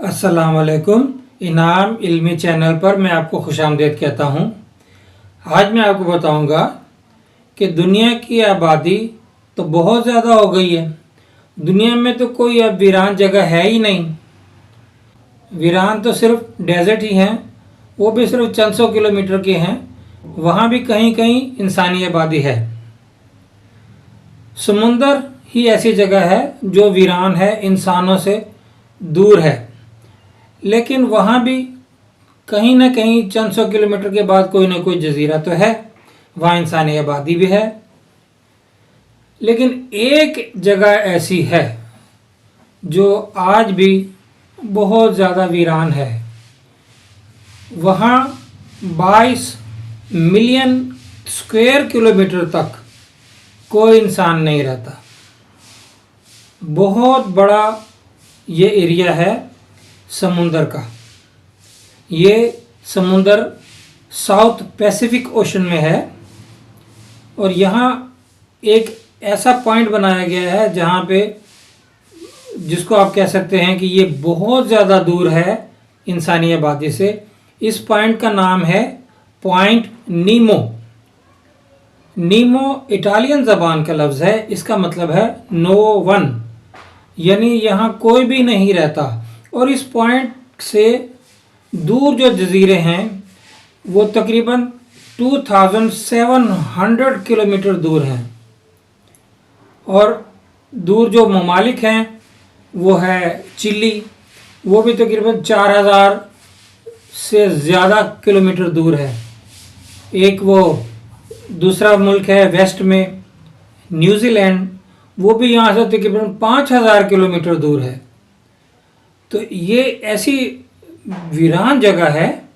अस्सलाम वालेकुम। इनाम इल्मी चैनल पर मैं आपको खुशामदीद कहता हूँ। आज मैं आपको बताऊँगा कि दुनिया की आबादी तो बहुत ज़्यादा हो गई है। दुनिया में तो कोई अब वीरान जगह है ही नहीं। वीरान तो सिर्फ डेजर्ट ही हैं, वो भी सिर्फ चंद सौ किलोमीटर के हैं। वहाँ भी कहीं कहीं इंसानी आबादी है। समुंदर ही ऐसी जगह है जो वीरान है, इंसानों से दूर है, लेकिन वहाँ भी कहीं ना कहीं चंद सौ किलोमीटर के बाद कोई ना कोई जजीरा तो है, वहाँ इंसानी आबादी भी है। लेकिन एक जगह ऐसी है जो आज भी बहुत ज़्यादा वीरान है। वहाँ 22 मिलियन स्क्वायर किलोमीटर तक कोई इंसान नहीं रहता। बहुत बड़ा ये एरिया है समुंदर का। ये समुंदर साउथ पैसिफिक ओशन में है और यहाँ एक ऐसा पॉइंट बनाया गया है जहाँ पे, जिसको आप कह सकते हैं कि ये बहुत ज़्यादा दूर है इंसानी आबादी से। इस पॉइंट का नाम है पॉइंट नीमो। नीमो इटालियन ज़बान का लफ्ज़ है, इसका मतलब है नो वन, यानी यहाँ कोई भी नहीं रहता। और इस पॉइंट से दूर जो जजीरे हैं वो तकरीबन 2700 किलोमीटर दूर हैं। और दूर जो ममालिक हैं वो है चिली, वो भी तकरीबन 4000 से ज़्यादा किलोमीटर दूर है। एक वो दूसरा मुल्क है वेस्ट में न्यूजीलैंड, वो भी यहाँ से तकरीबन 5000 किलोमीटर दूर है। तो ये ऐसी वीरान जगह है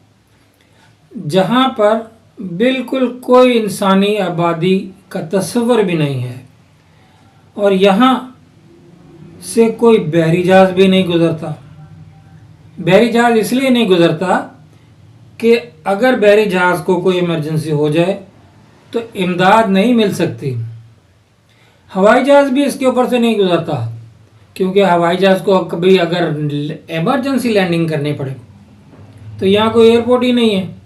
जहाँ पर बिल्कुल कोई इंसानी आबादी का तस्वर भी नहीं है। और यहाँ से कोई बहरी जहाज़ भी नहीं गुज़रता। बहरी जहाज़ इसलिए नहीं गुज़रता कि अगर बहरी जहाज़ को कोई इमरजेंसी हो जाए तो इमदाद नहीं मिल सकती। हवाई जहाज़ भी इसके ऊपर से नहीं गुज़रता, क्योंकि हवाई जहाज़ को कभी अगर इमरजेंसी लैंडिंग करनी पड़े तो यहाँ कोई एयरपोर्ट ही नहीं है,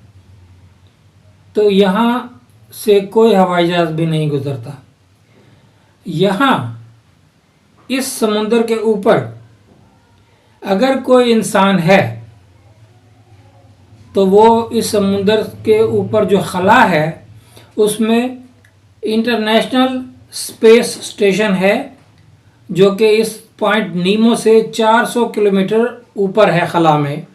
तो यहाँ से कोई हवाई जहाज़ भी नहीं गुज़रता। यहाँ इस समुंदर के ऊपर अगर कोई इंसान है तो वो इस समुंदर के ऊपर जो खला है उसमें इंटरनेशनल स्पेस स्टेशन है, जो कि इस पॉइंट नीमो से 400 किलोमीटर ऊपर है खला में।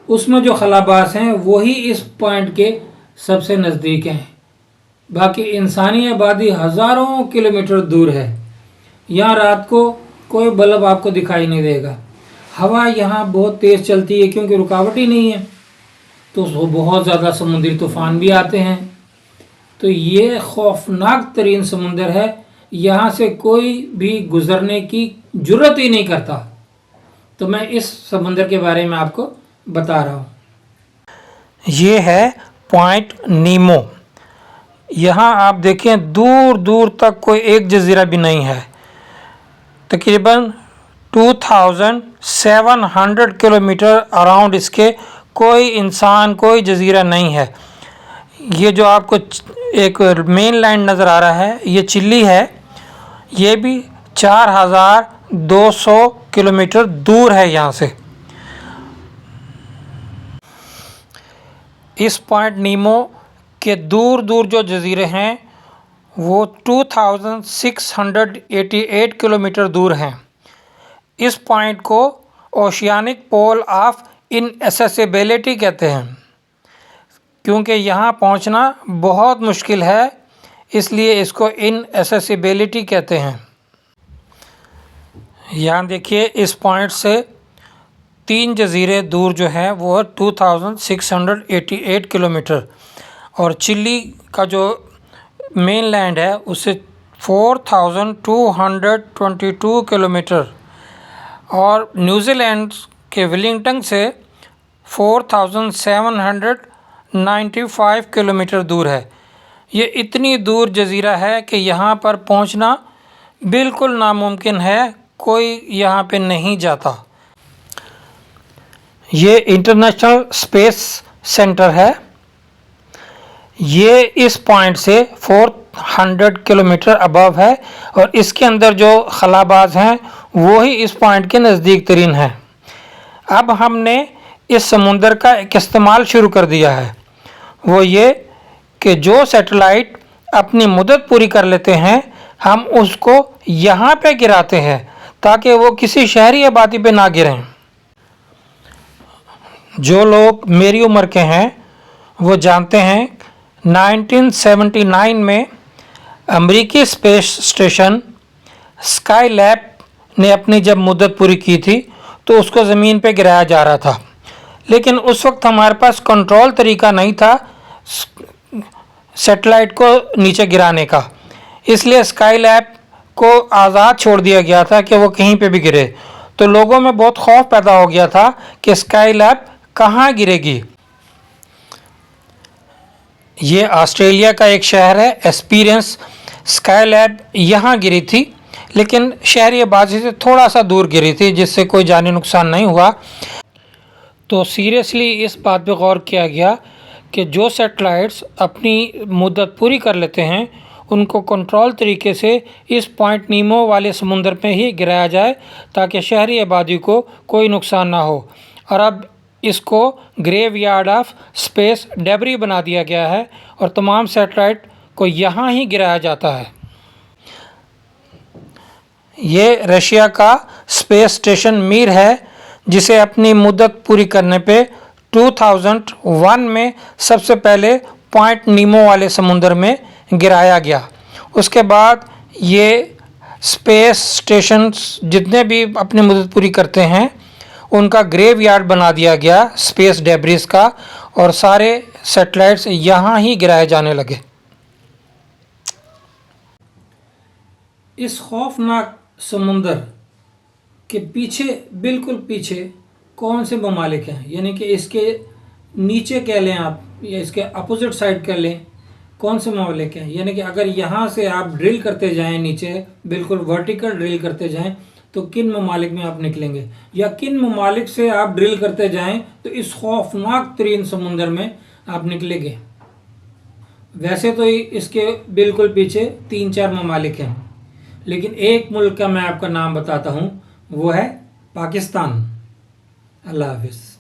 उसमें जो खलाबाज हैं वही इस पॉइंट के सबसे नज़दीक हैं। बाकी इंसानी आबादी हज़ारों किलोमीटर दूर है। यहाँ रात को कोई बल्ब आपको दिखाई नहीं देगा। हवा यहाँ बहुत तेज़ चलती है क्योंकि रुकावट ही नहीं है, तो बहुत ज़्यादा समुद्री तूफ़ान भी आते हैं। तो ये खौफनाक तरीन समुंदर है, यहाँ से कोई भी गुज़रने की जुर्रत ही नहीं करता। तो मैं इस समुंदर के बारे में आपको बता रहा हूँ। ये है पॉइंट नीमो। यहाँ आप देखें दूर दूर तक कोई एक जजीरा भी नहीं है। तकरीबन 2700 किलोमीटर अराउंड इसके कोई इंसान, कोई जजीरा नहीं है। ये जो आपको एक मेन लाइन नज़र आ रहा है ये चिली है, ये भी 4200 किलोमीटर दूर है यहाँ से। इस पॉइंट नीमो के दूर दूर जो जजीरे हैं वो 2688 किलोमीटर दूर हैं। इस पॉइंट को ओशियानिक पोल ऑफ इनएसेसिबिलिटी कहते हैं, क्योंकि यहाँ पहुँचना बहुत मुश्किल है, इसलिए इसको इनएसेसिबिलिटी कहते हैं। यहाँ देखिए इस पॉइंट से 3 जजीरे दूर जो हैं वो 2688 किलोमीटर, और चिली का जो मेन लैंड है उससे 4222 किलोमीटर, और न्यूजीलैंड के वेलिंगटन से 4795 किलोमीटर दूर है। ये इतनी दूर जजीरा है कि यहाँ पर पहुँचना बिल्कुल नामुमकिन है, कोई यहाँ पे नहीं जाता। ये इंटरनेशनल स्पेस सेंटर है। ये इस पॉइंट से 400 किलोमीटर अबव है और इसके अंदर जो खलाबाज हैं वो ही इस पॉइंट के नज़दीक तरीन हैं। अब हमने इस समुंदर का एक इस्तेमाल शुरू कर दिया है, वो ये कि जो सैटेलाइट अपनी मुद्दत पूरी कर लेते हैं हम उसको यहाँ पे गिराते हैं ताकि वो किसी शहरी आबादी पे ना गिरें। जो लोग मेरी उम्र के हैं वो जानते हैं 1979 में अमेरिकी स्पेस स्टेशन स्काईलैब ने अपनी जब मुद्दत पूरी की थी तो उसको ज़मीन पे गिराया जा रहा था, लेकिन उस वक्त हमारे पास कंट्रोल तरीका नहीं था सैटेलाइट को नीचे गिराने का, इसलिए स्काईलैब को आज़ाद छोड़ दिया गया था कि वो कहीं पे भी गिरे। तो लोगों में बहुत खौफ पैदा हो गया था कि स्काईलैब कहाँ गिरेगी। ये ऑस्ट्रेलिया का एक शहर है एस्पीरियंस। स्काईलैब यहाँ गिरी थी, लेकिन शहरी आबादी से थोड़ा सा दूर गिरी थी जिससे कोई जानी नुकसान नहीं हुआ। तो सीरियसली इस बात पे गौर किया गया कि जो सैटेलाइट्स अपनी मुद्दत पूरी कर लेते हैं उनको कंट्रोल तरीके से इस पॉइंट नीमो वाले समुंदर में ही गिराया जाए ताकि शहरी आबादी को कोई नुकसान ना हो। और अब इसको ग्रेवयार्ड ऑफ स्पेस डेब्री बना दिया गया है और तमाम सैटेलाइट को यहाँ ही गिराया जाता है। ये रशिया का स्पेस स्टेशन मीर है जिसे अपनी मुद्दत पूरी करने पे 2001 में सबसे पहले पॉइंट नीमो वाले समुंदर में गिराया गया। उसके बाद ये स्पेस स्टेशंस जितने भी अपनी मुद्दत पूरी करते हैं उनका ग्रेवयार्ड बना दिया गया स्पेस डेब्रिस का और सारे सैटेलाइट्स यहाँ ही गिराए जाने लगे। इस खौफनाक समुंदर के पीछे, बिल्कुल पीछे कौन से ममालिक हैं, यानी कि इसके नीचे कह लें आप या इसके अपोजिट साइड कह लें, कौन से ममालिक हैं। यानी कि अगर यहाँ से आप ड्रिल करते जाएं नीचे, बिल्कुल वर्टिकल ड्रिल करते जाएं तो किन ममालिक में आप निकलेंगे, या किन ममालिक से आप ड्रिल करते जाएं तो इस खौफनाक तरीन समुंदर में आप निकलेंगे। वैसे तो इसके बिल्कुल पीछे 3-4 ममालिक हैं, लेकिन एक मुल्क का मैं आपका नाम बताता हूँ, वो है पाकिस्तान। अल्लाह हाफिज़।